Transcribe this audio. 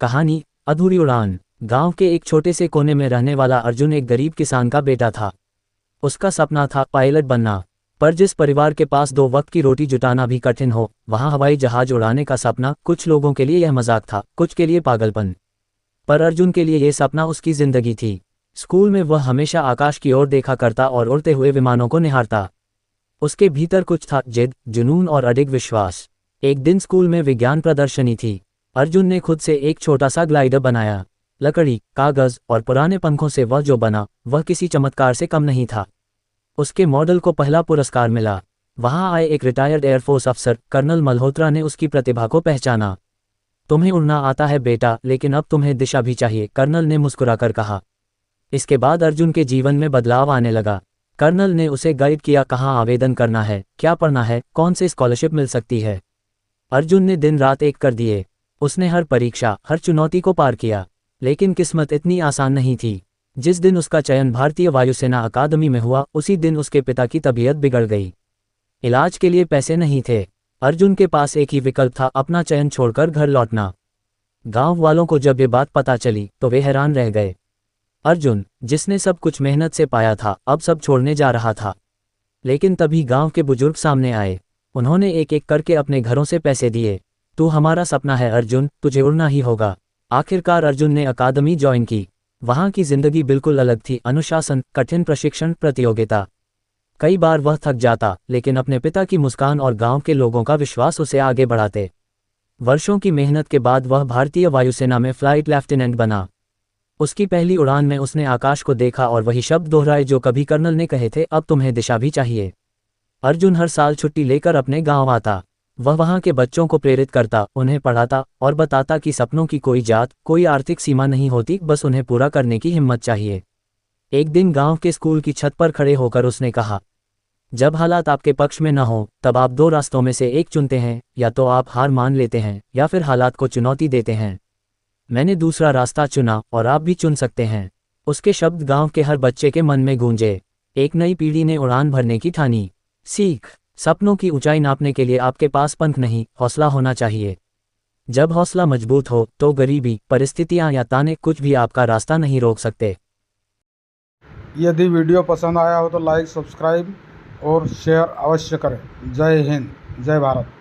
कहानी अधूरी उड़ान। गांव के एक छोटे से कोने में रहने वाला अर्जुन एक गरीब किसान का बेटा था। उसका सपना था पायलट बनना। पर जिस परिवार के पास 2 वक्त की रोटी जुटाना भी कठिन हो, वहां हवाई जहाज उड़ाने का सपना कुछ लोगों के लिए यह मजाक था, कुछ के लिए पागलपन। पर अर्जुन के लिए यह सपना उसकी जिंदगी थी। स्कूल में वह हमेशा आकाश की ओर देखा करता और उड़ते हुए विमानों को निहारता। उसके भीतर कुछ था, जिद, जुनून और अडिग विश्वास। एक दिन स्कूल में विज्ञान प्रदर्शनी थी। अर्जुन ने खुद से एक छोटा सा ग्लाइडर बनाया। लकड़ी, कागज और पुराने पंखों से वह जो बना, वह किसी चमत्कार से कम नहीं था। उसके मॉडल को पहला पुरस्कार मिला। वहां आए एक रिटायर्ड एयरफोर्स अफसर कर्नल मल्होत्रा ने उसकी प्रतिभा को पहचाना। तुम्हें उड़ना आता है बेटा, लेकिन अब तुम्हें दिशा भी चाहिए, कर्नल ने मुस्कुराकर कहा। इसके बाद अर्जुन के जीवन में बदलाव आने लगा। कर्नल ने उसे गाइड किया, कहाँ आवेदन करना है, क्या पढ़ना है, कौन से स्कॉलरशिप मिल सकती है। अर्जुन ने दिन रात एक कर दिए। उसने हर परीक्षा, हर चुनौती को पार किया। लेकिन किस्मत इतनी आसान नहीं थी। जिस दिन उसका चयन भारतीय वायुसेना अकादमी में हुआ, उसी दिन उसके पिता की तबीयत बिगड़ गई। इलाज के लिए पैसे नहीं थे। अर्जुन के पास एक ही विकल्प था, अपना चयन छोड़कर घर लौटना। गांव वालों को जब ये बात पता चली तो वे हैरान रह गए। अर्जुन, जिसने सब कुछ मेहनत से पाया था, अब सब छोड़ने जा रहा था। लेकिन तभी गांव के बुजुर्ग सामने आए। उन्होंने एक एक करके अपने घरों से पैसे दिए। तू हमारा सपना है अर्जुन, तुझे उड़ना ही होगा। आखिरकार अर्जुन ने अकादमी ज्वाइन की। वहां की जिंदगी बिल्कुल अलग थी, अनुशासन, कठिन प्रशिक्षण, प्रतियोगिता। कई बार वह थक जाता, लेकिन अपने पिता की मुस्कान और गांव के लोगों का विश्वास उसे आगे बढ़ाते। वर्षों की मेहनत के बाद वह भारतीय वायुसेना में फ्लाइट लेफ्टिनेंट बना। उसकी पहली उड़ान में उसने आकाश को देखा और वही शब्द दोहराए जो कभी कर्नल ने कहे थे, अब तुम्हें दिशा भी चाहिए। अर्जुन हर साल छुट्टी लेकर अपने गांव आता। वह वहां के बच्चों को प्रेरित करता, उन्हें पढ़ाता और बताता कि सपनों की कोई जात, कोई आर्थिक सीमा नहीं होती, बस उन्हें पूरा करने की हिम्मत चाहिए। एक दिन गांव के स्कूल की छत पर खड़े होकर उसने कहा, जब हालात आपके पक्ष में न हो, तब आप 2 रास्तों में से एक चुनते हैं, या तो आप हार मान लेते हैं या फिर हालात को चुनौती देते हैं। मैंने दूसरा रास्ता चुना और आप भी चुन सकते हैं। उसके शब्द गांव के हर बच्चे के मन में गूंजे। एक नई पीढ़ी ने उड़ान भरने की ठानी। सीख, सपनों की ऊंचाई नापने के लिए आपके पास पंख नहीं, हौसला होना चाहिए। जब हौसला मजबूत हो तो गरीबी, परिस्थितियां या ताने कुछ भी आपका रास्ता नहीं रोक सकते। यदि वीडियो पसंद आया हो तो लाइक, सब्सक्राइब और शेयर अवश्य करें। जय हिंद, जय भारत।